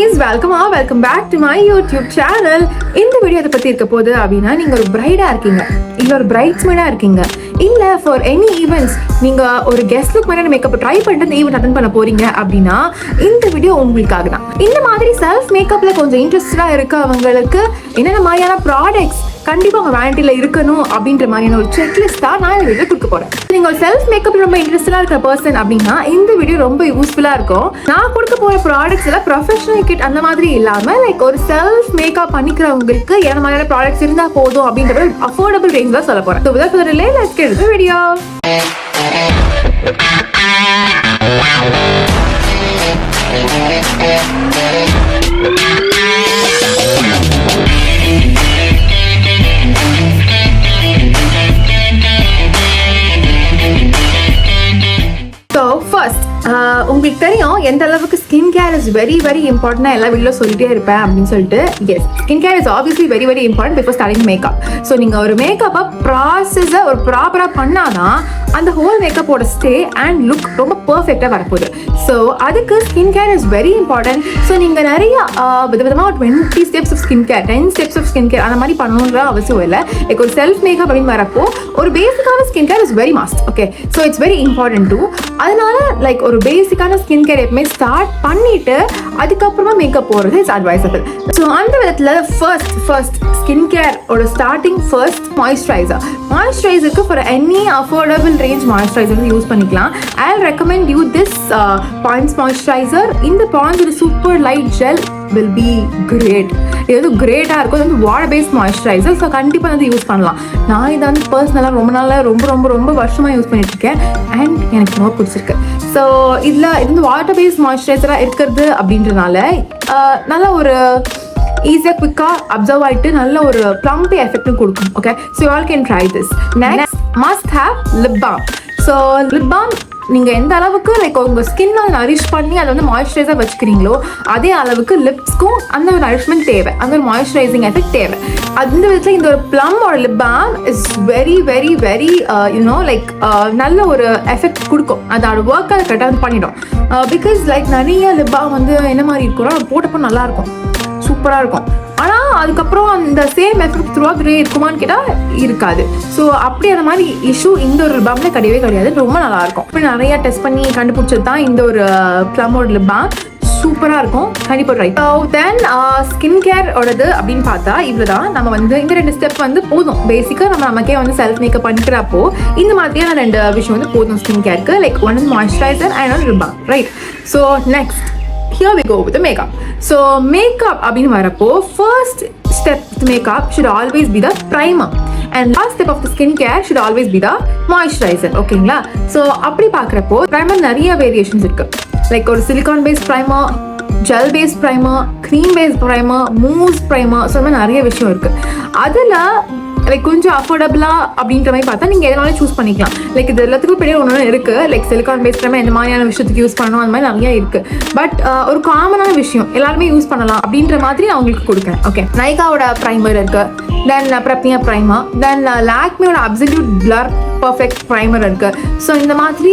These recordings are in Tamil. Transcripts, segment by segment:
lovelies, welcome back to my YouTube channel. இந்த வீடியோ அதை பத்தி இருக்க போகுது அப்படின்னா, நீங்க ஒரு பிரைடா இருக்கீங்க, இல்ல ஒரு பிரைட்ஸ்மேடா இருக்கீங்க, இல்ல ஃபார் எனி ஈவெண்ட்ஸ் நீங்க ஒரு கெஸ்ட் லுக் மாதிரி மேக்கப் ட்ரை பண்ணிட்டு அந்த ஈவெண்ட் அட்டெண்ட் பண்ண போறீங்க அப்படின்னா இந்த வீடியோ உங்களுக்காக தான். இந்த மாதிரி செல்ஃப் மேக்கப்ல கொஞ்சம் இன்ட்ரெஸ்டடா இருக்கவங்களுக்கு என்னென்ன மாதிரியான ப்ராடக்ட்ஸ் கண்டிப்பா உங்க வேலண்டில இருக்கணும் அப்படின்ற மாதிரியான ஒரு செக்லிஸ்ட் தான் நான் இந்த வீடியோ கொடுக்க போறேன். நீங்க ஒரு செல்ஃப் மேக்கப்ல ரொம்ப இன்ட்ரெஸ்டடா இருக்கிற பர்சன் அப்படின்னா இந்த வீடியோ ரொம்ப யூஸ்ஃபுல்லா இருக்கும். நான் கொடுக்க போற ப்ராடக்ட்ஸ் எல்லாம் ப்ரொஃபஷனல் கிட் அந்த மாதிரி இல்லாம லைக் ஒரு செல்ஃப் மேக்கப் பண்ணிக்கிறவங்களுக்கு என்ன மாதிரியான ப்ராடக்ட்ஸ் இருந்தா போதும் அப்படின்ற அஃபோர்டபுள் ரேஞ்ச் தான் சொல்ல போறேன். So without further delay, let's get into the video. So first, உங்களுக்கு தெரியும் எந்த அளவுக்கு skin care is very very important. எல்லா வீடியோ சொல்லிட்டே இருப்பேன் அப்படின்னு சொல்லிட்டு. Yes, skin care is obviously very very important before starting makeup. So நீங்கள் ஒரு மேக்கப்பை ப்ராசஸை ஒரு ப்ராப்பராக பண்ணாதான் அந்த ஹோல் மேக்கப்போட ஸ்டே அண்ட் லுக் ரொம்ப பர்ஃபெக்டாக வரப்போகுது. ஸோ அதுக்கு skin care is very important. So நீங்கள் நிறைய விதவிதமாக 20 steps of skin care, 10 steps of skin care அந்த மாதிரி பண்ணணுன்ற அவசியம் இல்லை. லைக் ஒரு செல்ஃப் மேக்கப் அப்படின்னு வரப்போ ஒரு பேசிக்கான skin care is very must. Okay, so it's very important too. அதனால லைக் ஒரு பேசிக்கான ஸ்கின் கேர் எப்பவுமே ஸ்டார்ட் பண்ணிட்டு அதுக்கப்புறமா மேக்கப் போகிறது இட்ஸ் அட்வைசபிள். ஸோ அந்த விதத்தில் ஃபர்ஸ்ட் ஸ்கின் கேர் ஓட ஸ்டார்டிங் ஃபர்ஸ்ட் மாய்ஸ்சரைசருக்கு for any affordable range moisturizer use பண்ணிக்கலாம். I recommend you this Pond's moisturizer. இந்த பாயிண்ட்ஸ் ஒரு super light gel will be great. இது வந்து கிரேட்டாக இருக்கும். இது வந்து வாட்டர் பேஸ்ட் மாய்ஸ்சரைசர். ஸோ கண்டிப்பாக வந்து யூஸ் பண்ணலாம். நான் இதை வந்து பர்சனலாக ரொம்ப நாளாக ரொம்ப வருஷமாக யூஸ் பண்ணிட்டுருக்கேன் அண்ட் எனக்கு ரொம்ப பிடிச்சிருக்கு. ஸோ இதில் இது வந்து வாட்டர் பேஸ்ட் மாய்ஸ்சரைசராக இருக்கிறது அப்படின்றனால நல்ல ஒரு ஈஸியாக குவிக்காக அப்சர்வ் ஆகிட்டு நல்ல ஒரு ப்ளம்பி எஃபெக்ட்டும் கொடுக்கும். Okay, so you all can try this. Next must have lip balm. So lip balm நீங்கள் எந்த அளவுக்கு லைக் உங்கள் ஸ்கின்னை நரிஷ் பண்ணி அதை வந்து மாய்ஸ்சரைஸாக வச்சுக்கிறீங்களோ அதே அளவுக்கு லிப்ஸ்க்கும் அந்த ஒரு நரிஷ்மெண்ட் தேவை, அந்த ஒரு மாய்ஸ்சரைசிங் எஃபெக்ட் தேவை. அந்த விதத்தில் இந்த ஒரு ப்ளம்மோட lip balm is very very very you know like நல்ல ஒரு எஃபெக்ட் கொடுக்கும். அதோட ஒர்க் அதை கரெக்டாக வந்து பண்ணிடும். பிகாஸ் லைக் நிறைய லிப் பாம் வந்து என்ன மாதிரி இருக்கும்னா போட்டப்போ நல்லாயிருக்கும், சூப்பராக இருக்கும். ஆனால் அதுக்கப்புறம் அந்த சேம் எஃபெக்ட் த்ரூ அவுட் இருக்குமான்னு கேட்டால் இருக்காது. ஸோ அப்படி அந்த மாதிரி இஷ்யூ இந்த ஒரு லிப் பாமில் கிடையாது. ரொம்ப நல்லாயிருக்கும். இப்போ நிறையா டெஸ்ட் பண்ணி கண்டுபிடிச்சது தான் இந்த ஒரு ப்ளம்மோட லிப் பாம். சூப்பராக இருக்கும், கண்டிப்பாக ட்ரை. தென் ஸ்கின் கேர் ஓடது அப்படின்னு பார்த்தா இவ்வளோ தான். நம்ம வந்து இந்த 2 ஸ்டெப் வந்து போதும். பேசிக்காக நமக்கே வந்து செல்ஃப் மேக்கப் பண்ணிக்கிறப்போ இந்த மாதிரியான 2 விஷயம் வந்து போதும் ஸ்கின் கேருக்கு. Like one is moisturizer and one lip balm, right? So next here we go with the makeup. So makeup அப்படின்னு வரப்போ first step to makeup should always be the primer and last step of the skin care should always be the moisturizer. ஓகேங்களா? ஸோ அப்படி பார்க்குறப்போ ப்ரைமர் நிறைய வேரியேஷன்ஸ் இருக்கு. லைக் ஒரு silicone based primer, gel based primer, cream based primer, mousse primer, so மாதிரி நிறைய விஷயம் இருக்கு. அதில் லைக் கொஞ்சம் அஃபோர்டபுளா அப்படின்ற மாதிரி பார்த்தா நீங்கள் எதனாலும் சூஸ் பண்ணிக்கலாம். லைக் இது எல்லாத்துக்கும் பெரிய ஒன்று இருக்குது. லைக் சிலிகான் பேஸ்ட் ப்ரைமர் எந்த மாதிரியான விஷயத்துக்கு யூஸ் பண்ணணும் அந்த மாதிரி நிறைய இருக்குது. பட் ஒரு காமனான விஷயம் எல்லாருமே யூஸ் பண்ணலாம் அப்படின்ற மாதிரி நான் உங்களுக்கு கொடுக்குறேன். ஓகே, நைகாவோட ப்ரைமர் இருக்குது, தென் பிரப்னியா ப்ரைமர், தென் லாக்மியோட அப்சல்யூட் பிளர் பர்ஃபெக்ட் ப்ரைமர் இருக்குது. ஸோ இந்த மாதிரி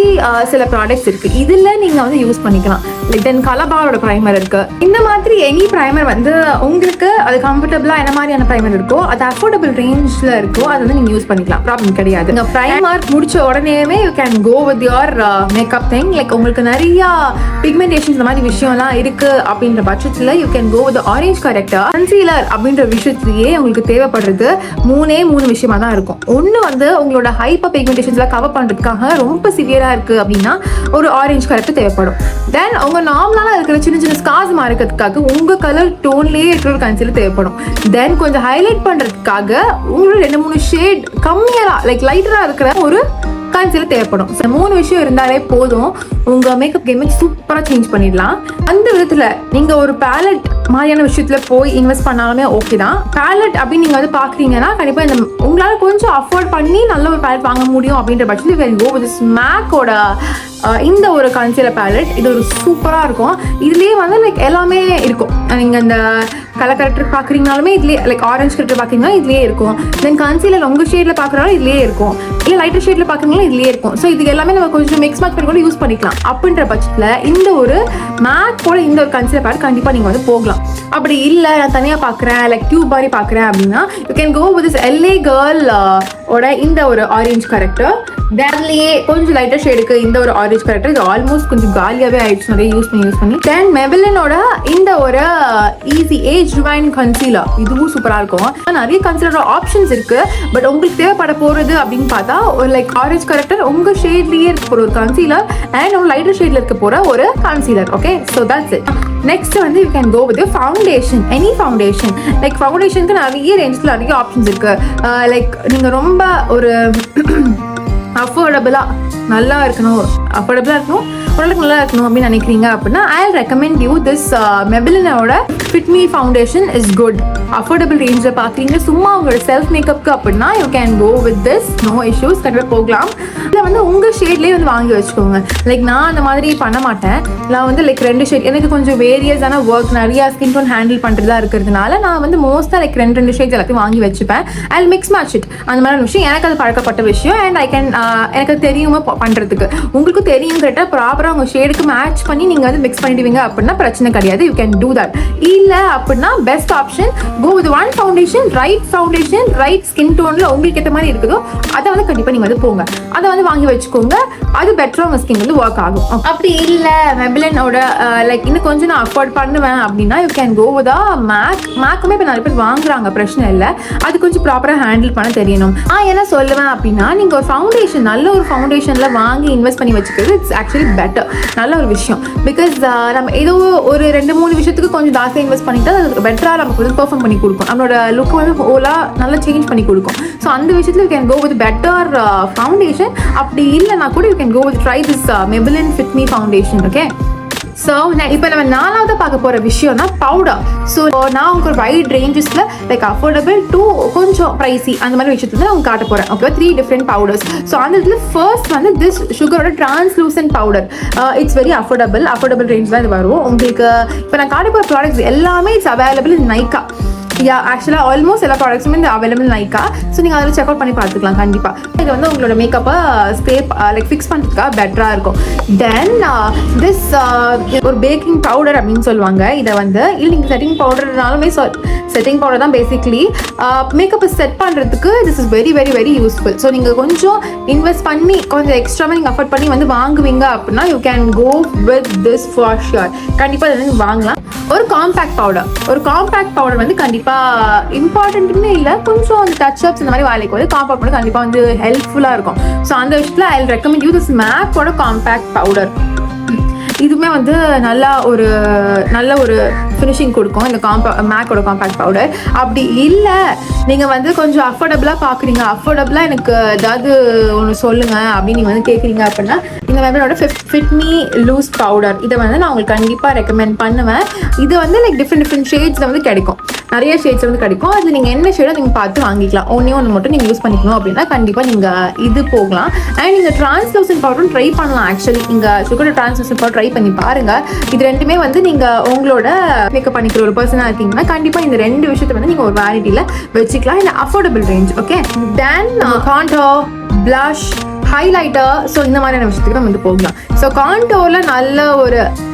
சில ப்ராடக்ட்ஸ் இருக்குது. இதில் நீங்கள் வந்து யூஸ் பண்ணிக்கலாம். லைக் தென் கலபாரோட ப்ரைமர் இருக்குது. இந்த மாதிரி எனி ப்ரைமர் வந்து உங்களுக்கு அது கம்ஃபர்டபுளாக என்ன மாதிரியான ப்ரைமர் இருக்கோ அது அஃபோர்டபுள் ரேஞ்சில் இருக்கோ அதை வந்து நீங்கள் யூஸ் பண்ணிக்கலாம். ப்ராப்ளம் கிடையாது. நீங்கள் ப்ரைமர் முடிச்ச உடனேயுமே you can go with your makeup thing. Like உங்களுக்கு நிறையா பிக்மெண்டேஷன் இந்த மாதிரி விஷயம்லாம் இருக்குது அப்படின்ற பட்சத்தில் you can go with orange corrector. Concealer அப்படின்ற விஷயத்துலேயே உங்களுக்கு தேவைப்படுறது 3 விஷயமா தான் இருக்கும். ஒன்று வந்து உங்களோட ஹைப்பர் பிக்மெண்டேஷன்ஸ்லாம் கவர் பண்ணுறதுக்காக ரொம்ப சிவியராக இருக்குது அப்படின்னா ஒரு ஆரஞ்ச் கரெக்டர் தேவைப்படும். தென் உங்கள் நார்மலாக இருக்கிற சின்ன ஸ்கார்ஸ் மாறுக்கிறதுக்காக உங்கள் கலர் டோன்லேயே இருக்கிற ஒரு கன்சீலர் தேவைப்படும். தென் கொஞ்சம் ஹைலைட் பண்ணுறதுக்காக உங்களோட 2-3 ஷேட் கம்மியாக லைக் லைட்டராக இருக்கிற ஒரு கன்சீலர் தேவைப்படும். 3 விஷயம் இருந்தாலே போதும் உங்கள் மேக்கப் கேமை சூப்பராக சேஞ்ச் பண்ணிடலாம். அந்த விதத்தில் நீங்கள் ஒரு பேலட் மாதிரியான விஷயத்தில் போய் இன்வெஸ்ட் பண்ணாலுமே ஓகே தான். பேலட் அப்படின்னு நீங்கள் வந்து பார்க்குறீங்கன்னா கண்டிப்பாக இந்த உங்களால் கொஞ்சம் அஃபோர்ட் பண்ணி நல்ல ஒரு பேலட் வாங்க முடியும் அப்படின்ற பட்சத்தில் வேறு கோ வித் மேக்கோட இந்த ஒரு கன்சீலர் பேலட். இது ஒரு சூப்பராக இருக்கும். இதுலேயே வந்து லைக் எல்லாமே இருக்கும். நீங்கள் இந்த கலர் கரெக்டர் பார்க்குறீங்கனாலுமே இதுலேயே லைக் ஆரஞ்சு கரெக்டர் பார்க்குறீங்கன்னா இதுலேயே இருக்கும். தென் கன்சீலர் உங்கள் ஷேடில் பார்க்குறனால இதுலேயே இருக்கும், இல்லை லைட்டர் ஷேடில் பார்க்குறீங்களா இதுலேயே இருக்கும். ஸோ இது எல்லாமே நம்ம கொஞ்சம் மிக்ஸ் மேட்ச் பண்ணி கூட யூஸ் பண்ணிக்கலாம். அப்படின்ற பட்சத்தில் இந்த ஒரு மேக்கோட இந்த ஒரு கன்சீலர் பேலட் கண்டிப்பாக நீங்கள் வந்து போகலாம். அப்படி இல்லை நான் தனியாக பார்க்குறேன் லைக் டியூப் மாதிரி பார்க்குறேன் அப்படின்னா you can go with this LA girl ஓட இந்த ஒரு ஆரஞ்சு கரெக்டர். டேர்லேயே கொஞ்சம் லைட்டர் ஷேடுக்கு இந்த ஒரு ஆரஞ்சு கரெக்டர். இது ஆல்மோஸ்ட் கொஞ்சம் காலியாகவே ஆயிடுச்சு நிறைய யூஸ் பண்ணி. தென் மெபிலினோட இந்த ஒரு ஈஸி ஏஜ் ரிவைன் கன்சீலர். இதுவும் சூப்பராக இருக்கும். நிறைய கன்சீலரோட ஆப்ஷன்ஸ் இருக்கு. பட் உங்களுக்கு தேவைப்பட போகிறது அப்படின்னு பார்த்தா ஒரு லைக் ஆரஞ்சு கரெக்டர் உங்கள் ஷேட்லேயே இருக்க போகிற ஒரு கன்சீலர் அண்ட் ஒரு லைட்டர் ஷேடில் இருக்க போகிற ஒரு concealer. Okay, so that's it. Next வந்து you can go with foundation. Any foundation like ஃபவுண்டேஷனுக்கு நிறைய ரேஞ்சில் நிறைய ஆப்ஷன்ஸ் இருக்கு. லைக் நீங்கள் ரொம்ப ஒரு அஃபோர்டபுளாக நல்லா இருக்கணும், அஃபோர்டபுளாக இருக்கணும், ஓரளவுக்கு நல்லா இருக்கணும் அப்படின்னு நினைக்கிறீங்க அப்படின்னா ஐ ரெக்கமெண்ட் யூ திஸ் மெபிலினோட fit me foundation is good. Affordable ரேஞ்சில் பார்க்குறீங்க சும்மா உங்களோட செல்ஃப் மேக்கப்புக்கு அப்படின்னா you can go with this, no issues, கண்டிப்பாக போகலாம். இல்லை வந்து உங்கள் ஷேட்லேயே வந்து வாங்கி வச்சுக்கோங்க. லைக் நான் அந்த மாதிரி பண்ண மாட்டேன். நான் வந்து லைக் 2 ஷேட் எனக்கு கொஞ்சம் வேரியஸான ஒர்க் நிறையா ஸ்கின் டோன் ஹேண்டில் பண்ணுறதா இருக்கிறதுனால நான் வந்து மோஸ்ட்டாக லைக் 2 ஷேட்ஸ் எல்லாத்தையும் வாங்கி வச்சுப்பேன். ஐ மிக்ஸ் மேட்ச் இட். அந்த மாதிரி விஷயம் எனக்கு அது பழக்கப்பட்ட விஷயம். அண்ட் ஐ கேன் எனக்கு அது தெரியுமா பண்ணுறதுக்கு. உங்களுக்கும் தெரியும் கரெக்டாக ப்ராப்பராக உங்கள் ஷேடுக்கு மேட்ச் பண்ணி நீங்கள் வந்து மிக்ஸ் பண்ணிடுவீங்க அப்படின்னா பிரச்சனை கிடையாது. You can do that. இல்லை அப்படின்னா best option go with one foundation, right skin டோனில் உங்களுக்கு ஏற்ற மாதிரி இருக்குதோ அதை வந்து கண்டிப்பாக நீங்கள் வந்து போங்க, அதை வந்து வாங்கி வச்சுக்கோங்க. அது பெட்டராக உங்கள் ஸ்கின் வந்து ஒர்க் ஆகும். அப்படி இல்லை மெபிலினோட லைக் இன்னும் கொஞ்சம் நான் அஃபோர்ட் பண்ணுவேன் அப்படின்னா யூ கேன் கோ வித் மேக்குமே இப்போ நிறைய பேர் வாங்குறாங்க, பிரச்சனை இல்லை. அது கொஞ்சம் ப்ராப்பராக ஹேண்டில் பண்ண தெரியணும். என்ன சொல்லுவேன் அப்படின்னா நீங்கள் ஒரு ஃபவுண்டேஷன் நல்ல ஒரு ஃபவுண்டேஷனில் வாங்கி இன்வெஸ்ட் பண்ணி வச்சுக்கிறது இட்ஸ் ஆக்சுவலி பெட்டர். நல்ல ஒரு விஷயம். பிகாஸ் நம்ம ஏதோ ஒரு 2-3 விஷயத்துக்கு கொஞ்சம் ஜாஸ்தியாக இன்வெஸ்ட் பண்ணிட்டு அது பெட்டராக நமக்கு வந்து பெர்ஃபார்ம் பண்ணி கொடுக்கும், நம்மளோட லுக் வந்து ஹோலாக நல்லா சேஞ்ச் பண்ணி கொடுக்கும். ஸோ அந்த விஷயத்தில் you can go with better foundation. அப்படி இல்லைனா கூட you can go with try this Maybelline Fit me foundation. Okay, so இப்போ நம்ம 4வது பார்க்க போகிற விஷயம்னா பவுடர். ஸோ நான் உங்களுக்கு ஒரு வைட் ரேஞ்சஸில் லைக் அஃபோர்டபுள் டு கொஞ்சம் ப்ரைஸி அந்த மாதிரி விஷயத்துல நான் உங்களுக்கு காட்ட போகிறேன். Okay, 3 different powders. ஸோ அந்த இதில் ஃபர்ஸ்ட் வந்து திஸ் சுகரோட translucent powder. It's very affordable range தான் இது வரும் உங்களுக்கு. இப்போ நான் காட்ட போகிற ப்ராடக்ட்ஸ் எல்லாமே இட்ஸ் அவைலபிள் இன் நைக்கா. ஆக்சுவலாக ஆல்மோஸ்ட் எல்லா ப்ராடக்ட்ஸுமே இந்த அவைலபிள் நைக்கா. ஸோ நீங்கள் அதில் செக் அவுட் பண்ணி பார்த்துக்கலாம் கண்டிப்பாக. இது வந்து உங்களோட மேக்கப்பை லைக் ஃபிக்ஸ் பண்ணுறதுக்காக பெட்டராக இருக்கும். தென் திஸ் ஒரு பேக்கிங் பவுடர் அப்படின்னு சொல்லுவாங்க. இதை வந்து இல்லை நீங்கள் செட்டிங் பவுடர்னாலுமே செட்டிங் பவுடர் தான் பேசிக்லி. மேக்கப்பை செட் பண்ணுறதுக்கு this is very useful. So நீங்கள் கொஞ்சம் இன்வெஸ்ட் பண்ணி கொஞ்சம் எக்ஸ்ட்ராவாக நீங்கள் அஃபோர்ட் பண்ணி வந்து வாங்குவீங்க அப்படின்னா you can go with this for sure. கண்டிப்பாக இதை வந்து வாங்கலாம். ஒரு காம்பேக்ட் பவுடர் வந்து கண்டிப்பாக இம்பார்ட்டன்ட்னு இல்லை, கொஞ்சம் அந்த டச் அப்ஸ் இந்த மாதிரி வேலைக்கு வந்து காம்பேக்ட் பண்ணி கண்டிப்பாக வந்து ஹெல்ப்ஃபுல்லாக இருக்கும். ஸோ அந்த விஷயத்தில் ஐ ரெக்கமெண்ட் யூ திஸ் மேக்கோட காம்பேக்ட் பவுடர். இதுவுமே வந்து நல்ல ஒரு ஃபினிஷிங் கொடுக்கும் இந்த மேக்கோட காம்பேக்ட் பவுடர். அப்படி இல்லை நீங்கள் வந்து கொஞ்சம் அஃபோர்டபுளாக பார்க்குறீங்க, அஃபோர்டபுளாக எனக்கு ஏதாவது ஒன்று சொல்லுங்கள் அப்படின்னு நீங்கள் வந்து கேட்குறீங்க அப்படின்னா இந்த மெபிலினோட ஃபிட் மீ லூஸ் பவுடர் இதை வந்து நான் உங்களுக்கு கண்டிப்பாக ரெக்கமெண்ட் பண்ணுவேன். இது வந்து லைக் டிஃப்ரெண்ட் ஷேட்ஸில் வந்து கிடைக்கும், நிறைய ஷேட்ஸ் வந்து கிடைக்கும். அதில் நீங்கள் என்ன ஷேடோ நீங்கள் பார்த்து வாங்கிக்கலாம். ஒன்று மட்டும் நீங்கள் யூஸ் பண்ணிக்கணும் அப்படின்னா கண்டிப்பாக நீங்கள் இது போகலாம். அண்ட் நீங்கள் டிரான்ஸ்லூசன்ட் பவுடரும் ட்ரை பண்ணலாம். ஆக்சுவலி நீங்கள் சுகர் டிரான்ஸ்லூசன்ட் பவுடர் ட்ரை பண்ணி பாருங்கள். இது ரெண்டுமே வந்து நீங்கள் உங்களோட மேக்கப் பண்ணிக்கிற ஒரு பர்சனாக இருக்கீங்கன்னா கண்டிப்பாக இந்த 2 விஷயத்தை வந்து நீங்கள் ஒரு வேரைட்டியில் வச்சுக்கலாம். இந்த அஃபோர்டபுள் ரேஞ்ச். ஓகே, தென் காண்டோர், பிளஷ், ஹைலைட்டர். ஸோ இந்த மாதிரியான விஷயத்துக்கு நம்ம வந்து போகலாம். ஸோ காண்டோரில் நல்ல ஒரு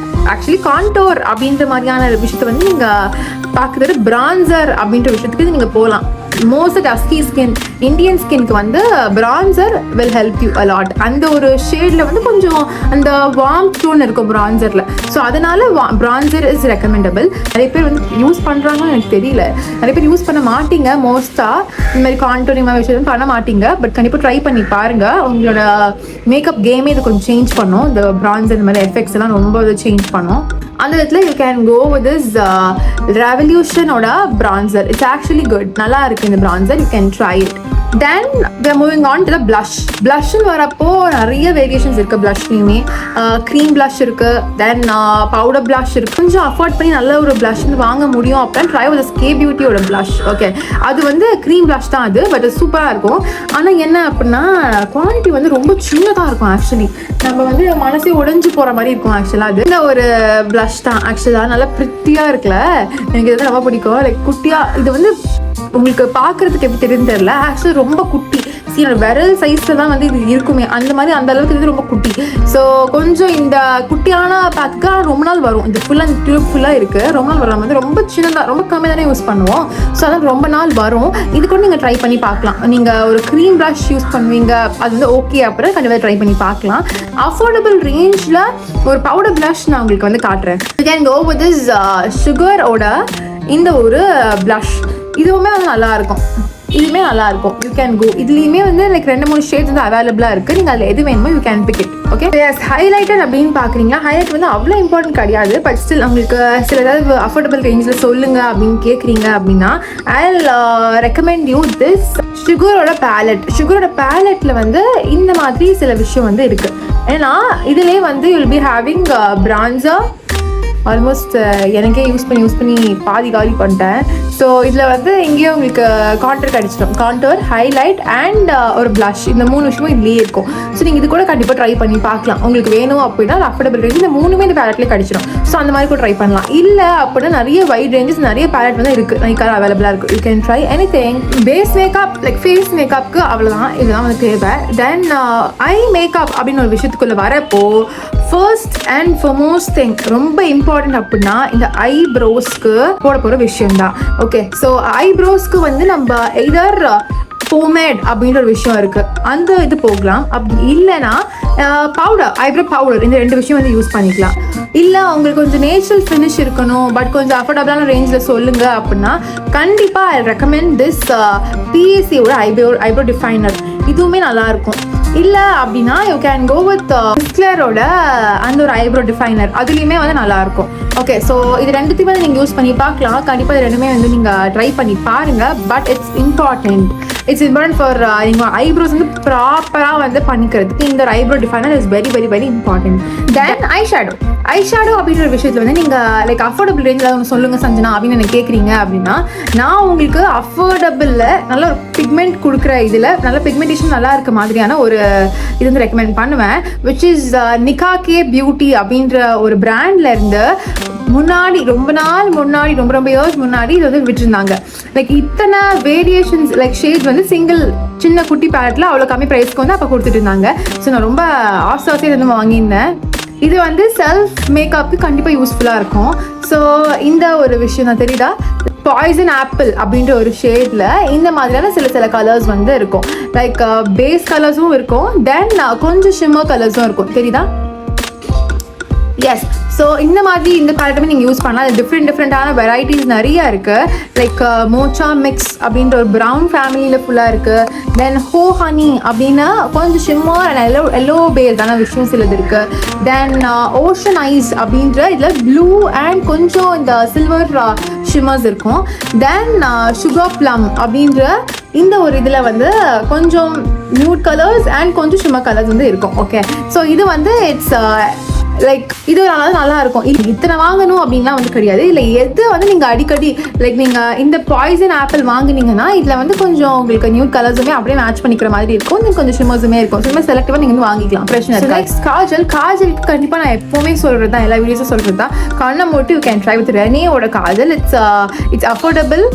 ஆக்சுவலி காண்டோர் அப்படின்ற மாதிரியான விஷயத்தை வந்து நீங்கள் பார்க்குறது பிரான்சர் அப்படின்ற விஷயத்துக்கு நீங்கள் போகலாம். மோஸ்ட் டஸ்கி ஸ்கின், இந்தியன் ஸ்கின்க்கு வந்து bronzer will help you allot. அந்த ஒரு ஷேடில் வந்து கொஞ்சம் அந்த வார்ம் டோன் இருக்கும் பிரான்சரில். ஸோ அதனால பிரான்சர் இஸ் ரெக்கமெண்டபிள். நிறைய பேர் வந்து யூஸ் பண்ணுறாங்கன்னு எனக்கு தெரியல, நிறைய பேர் யூஸ் பண்ண மாட்டீங்க. மோஸ்ட்டாக இந்த மாதிரி கான்டோரிங் மாதிரி விஷயம் பண்ண மாட்டீங்க. பட் கண்டிப்பாக ட்ரை பண்ணி பாருங்கள். உங்களோட மேக்கப் கேமே இது கொஞ்சம் சேஞ்ச் பண்ணும். இந்த பிரான்சர் இந்த மாதிரி எஃபெக்ட்ஸ் எல்லாம் ரொம்ப சேஞ்ச் பண்ணும். அந்த இடத்துல you can go with this ரெவல்யூஷனோட பிரான்சர். இட்ஸ் ஆக்சுவலி குட், நல்லா இருக்குது இந்த bronzer. You can try it. Then we are moving on to the blush. Blushன்னு வரப்போ நிறைய வேரியேஷன்ஸ் இருக்குது. ப்ளஷ்லேயுமே க்ரீம் ப்ளஷ் இருக்குது, தென் பவுடர் ப்ளஷ் இருக்குது. கொஞ்சம் அஃபோர்ட் பண்ணி நல்ல ஒரு ப்ளஷ் வந்து வாங்க முடியும் அப்படின்னு ட்ரை வித் ஸ்கே பியூட்டியோட ப்ளஷ். ஓகே, அது வந்து க்ரீம் ப்ளஷ் தான் அது, பட் சூப்பராக இருக்கும். ஆனால் என்ன அப்படின்னா குவாலிட்டி வந்து ரொம்ப சின்னதாக இருக்கும். ஆக்சுவலி நம்ம வந்து மனசே உடைஞ்சு போகிற மாதிரி இருக்கும். ஆக்சுவலாக அது இந்த ஒரு ப்ளஷ் தான். ஆக்சுவலாக நல்லா ப்ரித்தியாக இருக்குல்ல, எனக்கு இது ரொம்ப பிடிக்கும். லைக் குட்டியாக இது வந்து உங்களுக்கு பார்க்குறதுக்கு எப்படி தெரியுதுன்னு தெரியல. ஆக்சுவலி ரொம்ப குட்டி, என்னோட விரல் சைஸில் தான் வந்து இது இருக்குமே, அந்த மாதிரி அந்த அளவுக்கு இது ரொம்ப குட்டி. ஸோ கொஞ்சம் இந்த குட்டியான பேக்கு ரொம்ப நாள் வரும். இந்த ஃபுல்லாக இந்த டியூப் ஃபுல்லாக இருக்குது, ரொம்ப நாள் வரும். வந்து ரொம்ப சின்னதாக ரொம்ப கம்மியாக தானே யூஸ் பண்ணுவோம். ஸோ அதனால் ரொம்ப நாள் வரும். இது கூட நீங்கள் ட்ரை பண்ணி பார்க்கலாம். நீங்கள் ஒரு க்ரீம் ப்ரஷ் யூஸ் பண்ணுவீங்க, அது வந்து ஓகே அப்புறம் கண்டிப்பாக ட்ரை பண்ணி பார்க்கலாம். அஃபோர்டபுள் ரேஞ்சில் ஒரு பவுடர் ப்ளஷ் நான் உங்களுக்கு வந்து காட்டுறேன். You can go with this சுகரோட இந்த ஒரு ப்ளஷ். இதுவுமே வந்து நல்லாயிருக்கும், இதுவுமே நல்லாயிருக்கும். You can go. இதுலேயுமே வந்து லைக் 2-3 ஷேட்ஸ் வந்து அவைலபிளாக இருக்குது. நீங்கள் அதில் எது வேணுமோ you can pick it. Okay, yes highlighter அப்படின்னு பார்க்குறீங்களா? ஹைலைட் வந்து அவ்வளோ இம்பார்ட்டன்ட் கிடையாது, பட் ஸ்டில் உங்களுக்கு சில ஏதாவது அஃபோர்டபுள் ரேஞ்சில் சொல்லுங்கள் அப்படின்னு கேட்குறீங்க அப்படின்னா I will recommend you this சுகரோட பேலட். சுகரோட பேலட்டில் வந்து இந்த மாதிரி சில விஷயம் வந்து இருக்குது. ஏன்னா இதிலே வந்து you will be having bronzer. Almost எனக்கே யூஸ் பண்ணி பாதி காலி பண்ணிட்டேன். ஸோ இதில் வந்து இங்கேயே உங்களுக்கு கான்டூர் கிடச்சிடும். கான்டூர், ஹைலைட் அண்ட் ஒரு ப்ளஷ், இந்த 3 விஷயமும் இதுலேயே இருக்கும். ஸோ நீங்கள் இது கூட கண்டிப்பாக ட்ரை பண்ணி பார்க்கலாம். உங்களுக்கு வேணும் அப்படின்னா அஃபோர்டபுள் ரேஞ்ச் இந்த 3மே இந்த பேலட்லேயே கிடச்சிடும். ஸோ அந்த மாதிரி கூட ட்ரை பண்ணலாம். இல்லை அப்படின்னா நிறைய வைட் ரேஞ்சஸ், நிறைய பேலட் வந்து இருக்குது, நைக்காக அவைலபிளாக இருக்குது. You can try any thing. Base makeup like face மேக்கப்புக்கு அவ்வளோதான், இதுதான் வந்து தேவை. தென் ஐ மேக்கப் அப்படின்னு ஒரு விஷயத்துக்குள்ளே வரப்போ ஃபர்ஸ்ட் அண்ட் ஃபார்மோஸ்ட் திங் ரொம்ப இம்பார்ட்டன்ட் அப்படின்னா இந்த ஐப்ரோஸ்க்கு போட போகிற விஷயம் தான். ஓகே, ஸோ ஐப்ரோஸ்க்கு வந்து நம்ம எய்தர் போமேட் அப்படின்ற ஒரு விஷயம் இருக்குது, அந்த இது போகலாம். அப்படி இல்லைன்னா பவுடர், ஐப்ரோ பவுடர், இந்த 2 விஷயம் வந்து யூஸ் பண்ணிக்கலாம். இல்லை உங்களுக்கு கொஞ்சம் நேச்சுரல் ஃபினிஷ் இருக்கணும் பட் கொஞ்சம் அஃபோர்டபுளான ரேஞ்சில் சொல்லுங்கள் அப்படின்னா கண்டிப்பாக ஐ ரெக்கமெண்ட் திஸ் பிஎஸ்சியோட ஐப்ரோ டிஃபைனர். இதுவுமே நல்லாயிருக்கும். இல்லை அப்படின்னா யூ கேன் கோ வித் ஸ்க்லரோட அந்த ஒரு ஐப்ரோ டிஃபைனர், அதுலேயுமே வந்து நல்லாயிருக்கும். ஓகே, ஸோ இது 2த்தையுமே வந்து நீங்கள் யூஸ் பண்ணி பார்க்கலாம். கண்டிப்பாக இது 2மே வந்து நீங்கள் ட்ரை பண்ணி பாருங்கள். பட் இட்ஸ் இம்பார்ட்டன்ட் ஃபார் நீங்கள் ஐப்ரோஸ் வந்து ப்ராப்பராக வந்து பண்ணிக்கிறதுக்கு இந்த ஒரு eyebrow definer is very very very important. Then eyeshadow அப்படின்ற ஒரு விஷயத்தில் வந்து நீங்கள் லைக் அஃபோர்டபுள் ரேஞ்சில் அவங்க சொல்லுங்கள் சஞ்சனா அப்படின்னு எனக்கு கேட்குறீங்க அப்படின்னா நான் உங்களுக்கு அஃபோர்டபுளில் நல்ல ஒரு பிக்மெண்ட் கொடுக்குற இதில் நல்ல பிக்மெண்டேஷன் நல்லா இருக்க மாதிரியான ஒரு இது வந்து ரெக்கமெண்ட் பண்ணுவேன். விச் இஸ் நிகாகே பியூட்டி அப்படின்ற ஒரு பிராண்ட்லேருந்து முன்னாடி ரொம்ப இயர்ஸ் முன்னாடி இது வந்து விட்டுருந்தாங்க. லைக் இத்தனை வேரியேஷன்ஸ் லைக் ஷேட்ஸ் வந்து சிங்கிள் சின்ன குட்டி பேலட்டில் அவ்வளோ கம்மி ப்ரைஸ்க்கு வந்து அப்போ கொடுத்துட்டு இருந்தாங்க. ஸோ நான் ரொம்ப ஆசையாக வந்து வாங்கியிருந்தேன். இது வந்து செல்ஃப் மேக்கப்புக்கு கண்டிப்பாக யூஸ்ஃபுல்லாக இருக்கும். ஸோ இந்த ஒரு விஷயம் தான் தெரியுதா, பாய்சன் ஆப்பிள் அப்படின்ற ஒரு ஷேடில் இந்த மாதிரியான சில கலர்ஸ் வந்து இருக்கும். லைக் பேஸ் கலர்ஸும் இருக்கும், தென் கொஞ்சம் ஷிம்மர் கலர்ஸும் இருக்கும். தெரியுதா? எஸ். ஸோ இந்த மாதிரி இந்த பேலட்டுமே நீங்கள் யூஸ் பண்ணலாம். அது டிஃப்ரெண்ட்டான வெரைட்டிஸ் நிறையா இருக்குது. லைக் மோச்சா மிக்ஸ் அப்படின்ற ஒரு ப்ரௌன் ஃபேமிலியில் ஃபுல்லாக இருக்குது. தென் ஹோ ஹனி அப்படின்னா கொஞ்சம் ஷிம்மர் அண்ட் எல்லோ பேஸ்டான விஷயம் சிலது இருக்குது. தென் ஓஷன் ஐஸ் அப்படின்ற இதில் ப்ளூ அண்ட் கொஞ்சம் இந்த சில்வர் ஷிம்மர்ஸ் இருக்கும். தென் சுகர் ப்ளம் அப்படின்ற இந்த ஒரு இதில் வந்து கொஞ்சம் நியூட் கலர்ஸ் அண்ட் கொஞ்சம் ஷிம்மர் கலர்ஸ் வந்து இருக்கும். ஓகே, ஸோ இது வந்து இட்ஸ் லைக் இது நல்லா இருக்கும். இத்தனை வாங்கணும் அப்படின்லாம் வந்து கிடையாது. இல்லை எது வந்து நீங்கள் அடிக்கடி லைக் நீங்கள் இந்த பாய்சன் ஆப்பிள் வாங்கினீங்கன்னா இதில் வந்து கொஞ்சம் உங்களுக்கு நியூ கலர்ஸுமே அப்படியே மேட்ச் பண்ணிக்கிற மாதிரி இருக்கும். இன்னும் கொஞ்சம் ஷிம்மர்ஸுமே இருக்கும். ஸோ இந்த செலக்டிவாக நீங்கள் வந்து வாங்கிக்கலாம், பிரச்சனை இல்லை. நெக்ஸ்ட் காஜலுக்கு கண்டிப்பாக நான் எப்போவுமே சொல்கிறது தான், எல்லா வீடியோஸும் சொல்கிறது தான், கண்ணை மூட்டு யூ கேன் ட்ரை வித் ரெனேயோட kajal. It's affordable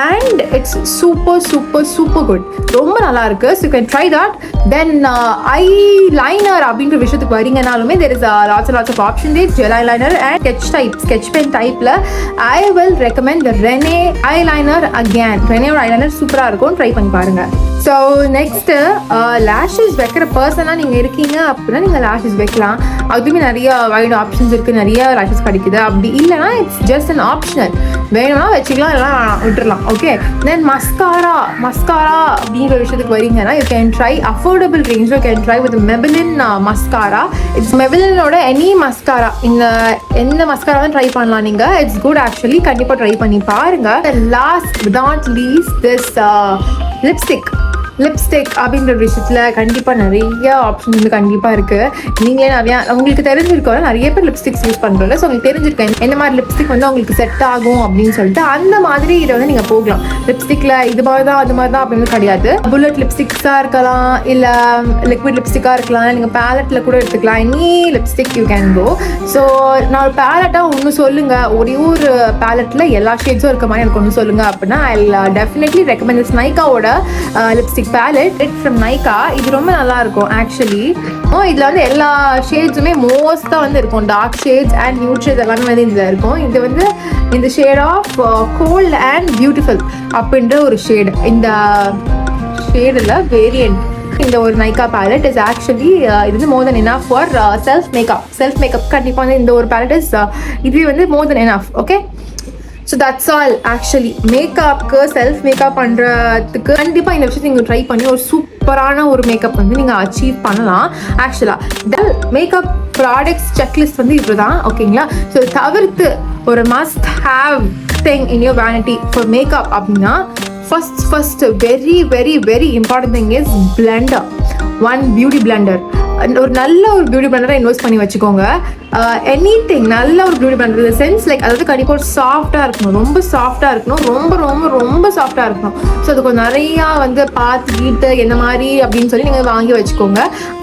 and it's super good. ரொம்ப நல்லா இருக்குது. So you can try that. Then eyeliner அப்படின்ற விஷயத்துக்கு வரீங்கனாலுமே there is lots of options. There gel eyeliner and sketch pen type la I will recommend the Rene eyeliner again. Rene eyeliner சூப்பரா இருக்கும், ட்ரை பண்ணி பாருங்க. ஸோ நெக்ஸ்ட்டு லேஷஸ் வைக்கிற பர்சனாக நீங்கள் இருக்கீங்க அப்படின்னா நீங்கள் லேஷஸ் வைக்கலாம். அதுவுமே நிறைய வைட் ஆப்ஷன்ஸ் இருக்குது, நிறைய லேஷஸ் கிடைக்குது. அப்படி இல்லைனா இட்ஸ் ஜஸ்ட் அன் ஆப்ஷனல், வேணும்னா வச்சுக்கலாம், இல்லைனா விட்டுடலாம். ஓகே, தென் மஸ்காரா அப்படிங்கிற விஷயத்துக்கு வரீங்கன்னா you can try affordable range. You can try with Maybelline mascara. It's மெபிலினோட எனி மஸ்காரா, எந்த மஸ்காரா தான் ட்ரை பண்ணலாம் நீங்கள். இட்ஸ் குட் ஆக்சுவலி, கண்டிப்பாக ட்ரை பண்ணி பாருங்கள். Last but not least this lipstick. Lipstick அப்படின்ற விஷயத்தில் கண்டிப்பாக நிறைய ஆப்ஷன் வந்து கண்டிப்பாக இருக்குது. நீங்களே நிறையா உங்களுக்கு தெரிஞ்சிருக்கோம், நிறைய பேர் லிப்ஸ்டிக்ஸ் யூஸ் பண்ணுறோம்ல. ஸோ உங்களுக்கு தெரிஞ்சிருக்கேன் என்ன மாதிரி லிப்ஸ்டிக் வந்து உங்களுக்கு செட் ஆகும் அப்படின்னு சொல்லிட்டு. அந்த மாதிரி இதை வந்து நீங்கள் போகலாம். லிப்ஸ்டிக்கில் இது மாதிரி தான் அது மாதிரி தான் அப்படின்னு கிடையாது. புல்லட் லிப்ஸ்டிக்ஸாக இருக்கலாம், இல்லை லிக்விட் லிப்ஸ்டிக்காக இருக்கலாம், நீங்கள் பேலட்டில் கூட எடுத்துக்கலாம். Any lipstick you can go. So நான் ஒரு பேலட்டாக ஒன்று சொல்லுங்கள், ஒரே ஒரு பேலட்டில் எல்லா ஷேட்ஸும் இருக்க மாதிரி எனக்கு ஒன்று சொல்லுங்கள் அப்படின்னா ஐ டெஃபினெட்லி ரெக்கமெண்ட் திஸ் நைக்காவோட லிப்ஸ்டிக் பேலட் ஃப்ரம் நைக்கா. இது ரொம்ப நல்லா இருக்கும் ஆக்சுவலி. இதில் வந்து எல்லா ஷேட்ஸுமே மோஸ்ட்டாக வந்து இருக்கும். Dark shades and nude shades எல்லாமே வந்து இதில் இருக்கும். இது வந்து இந்த shade of gold and beautiful அப்படின்ற ஒரு ஷேடு. இந்த ஷேடில் வேரியன்ட் இந்த ஒரு நைக்கா பேலட் இஸ் ஆக்சுவலி இது வந்து more than enough for self makeup. கண்டிப்பாக வந்து இந்த ஒரு பேலட் இஸ் இதுவே வந்து more than enough. Okay, so that's all. Actually மேக்கப்புக்கு செல்ஃப் மேக்கப் பண்ணுறதுக்கு கண்டிப்பாக இந்த விஷயத்தை நீங்கள் ட்ரை பண்ணி ஒரு சூப்பரான ஒரு மேக்கப் வந்து நீங்கள் அச்சீவ் பண்ணலாம். ஆக்சுவலாக மேக்கப் ப்ராடக்ட்ஸ் செக்லிஸ்ட் வந்து இப்படி தான். ஓகேங்களா? ஸோ தவிர்த்து ஒரு must have thing in your vanity for makeup அப்படின்னா first very very very important thing is blender. One beauty blender. ஒரு நல்ல ஒரு பியூட்டி பிளெண்டரை இன்வெஸ்ட் பண்ணி வச்சுக்கோங்க. எனி திங் நல்ல ஒரு பியூட்டி பிளெண்டர் சென்ஸ் லைக் அதாவது கண்டிப்பாக ஒரு சாஃப்டாக இருக்கணும், ரொம்ப சாஃப்டாக இருக்கணும், ரொம்ப ரொம்ப ரொம்ப சாஃப்டாக இருக்கணும். ஸோ அது கொஞ்சம் நிறையா வந்து பார்த்து கீட்டு என்ன மாதிரி அப்படின்னு சொல்லி நீங்கள் வாங்கி வச்சுக்கோங்க.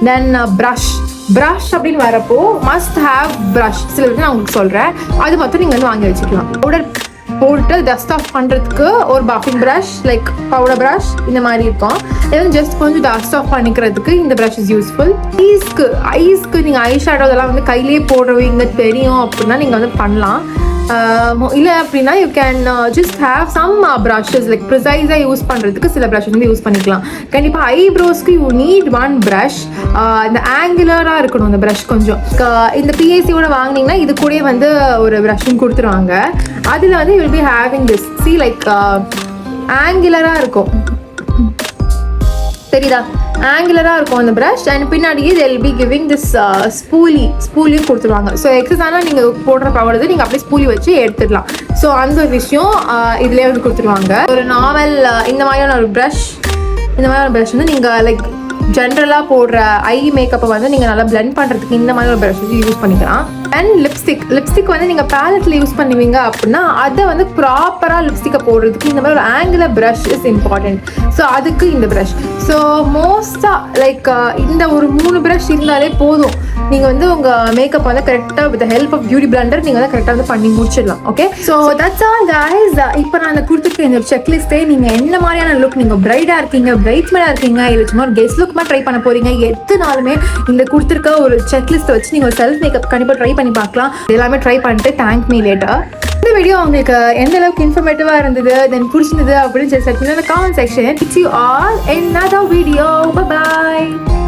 தென் ப்ரஷ் அப்படின்னு வரப்போ மஸ்ட் ஹேவ் ப்ரஷ். சில பேர் நான் உங்களுக்கு சொல்கிறேன், அது மட்டும் நீங்கள் வந்து வாங்கி வச்சுக்கலாம். பவுடர் போட்டு டஸ்ட் ஆஃப் பண்ணுறதுக்கு ஒரு puffing brush like powder brush இந்த மாதிரி இருக்கும். இது ஜஸ்ட் கொஞ்சம் டஸ்ட் ஆஃப் பண்ணிக்கிறதுக்கு இந்த ப்ரஷ் இஸ் யூஸ்ஃபுல். ஐஸ்க்கு நீங்கள் ஐ ஷேடோ அதெல்லாம் வந்து கையிலே போடுறவங்க தெரியும் அப்படின்னா நீங்கள் வந்து பண்ணலாம். இல்லை அப்படின்னா you can just have some brushes like ப்ரிசைஸாக யூஸ் பண்ணுறதுக்கு சில ப்ரஷ் வந்து யூஸ் பண்ணிக்கலாம். கண்டிப்பாக ஐப்ரோஸ்க்கு யூ நீட் ஒன் ப்ரஷ். இந்த ஆங்குலராக இருக்கணும் இந்த ப்ரஷ். கொஞ்சம் இந்த பிஏசியோட வாங்கினீங்கன்னா இது கூட வந்து ஒரு ப்ரஷ்ஷும் கொடுத்துருவாங்க. அதில் வந்து you will be having this see like ஆங்குலராக இருக்கும், தெரியுதா? ஆங்குலராக இருக்கும் அந்த ப்ரஷ். அண்ட் பின்னாடியே they will be giving this ஸ்பூலியும் கொடுத்துருவாங்க. ஸோ எக்ஸஸ் ஆனால் நீங்கள் போடுற பவுடர் நீங்கள் அப்படியே ஸ்பூலி வச்சு எடுத்துடலாம். ஸோ அந்த ஒரு விஷயம் இதுலேயே வந்து கொடுத்துருவாங்க. ஒரு நார்மல் இந்த மாதிரியான ஒரு ப்ரஷ் வந்து நீங்கள் லைக் ஜென்ரலாக போடுற ஐ மேக்கப்பை வந்து நீங்கள் நல்லா பிளெண்ட் பண்ணுறதுக்கு இந்த மாதிரி ஒரு ப்ரஷ் யூஸ் பண்ணிக்கலாம். அண்ட் லிப்ஸ்டிக் வந்து நீங்கள் பேலட்டில் யூஸ் பண்ணுவீங்க அப்படின்னா அதை வந்து ப்ராப்பராக லிப்ஸ்டிக்கை போடுறதுக்கு இந்த மாதிரி ஒரு angular brush is important. So அதுக்கு இந்த ப்ரஷ். ஸோ மோஸ்ட்டாக லைக் இந்த ஒரு 3 ப்ரஷ் இருந்தாலே போதும். நீங்கள் வந்து உங்கள் மேக்கப் வந்து கரெக்டாக with help of beauty blender நீங்கள் வந்து கரெக்டாக வந்து பண்ணி முடிச்சிடலாம். Okay, so that's all guys. இப்போ நான் கொடுத்துருக்க இந்த செக்லிஸ்ட்டே நீங்கள் என்ன மாதிரியான லுக், நீங்கள் பிரைடாக இருக்கீங்க, பிரைட்மேடாக இருக்கீங்க, இல்லை சும்மா ஒரு கெஸ்ட் லுக் மாதிரி ட்ரை பண்ண போகிறீங்க, எதுனாலுமே இந்த கொடுத்துருக்க ஒரு செக்லிஸ்ட்டை வச்சு நீங்கள் ஒரு செல்ஃப் மேக்கப் கண்டிப்பாக ட்ரை பண்ணி பார்க்கலாம். எல்லாமே ட்ரை பண்ணிட்டு தேங்க் மீ லேட்டர். இந்த வீடியோ உங்களுக்கு எந்த அளவுக்கு இன்ஃபர்மேட்டிவாக இருந்தது, தென் பிடிச்சிருந்தது அப்படின்னு சொல்லி comment section. See you all in another video. Bye bye.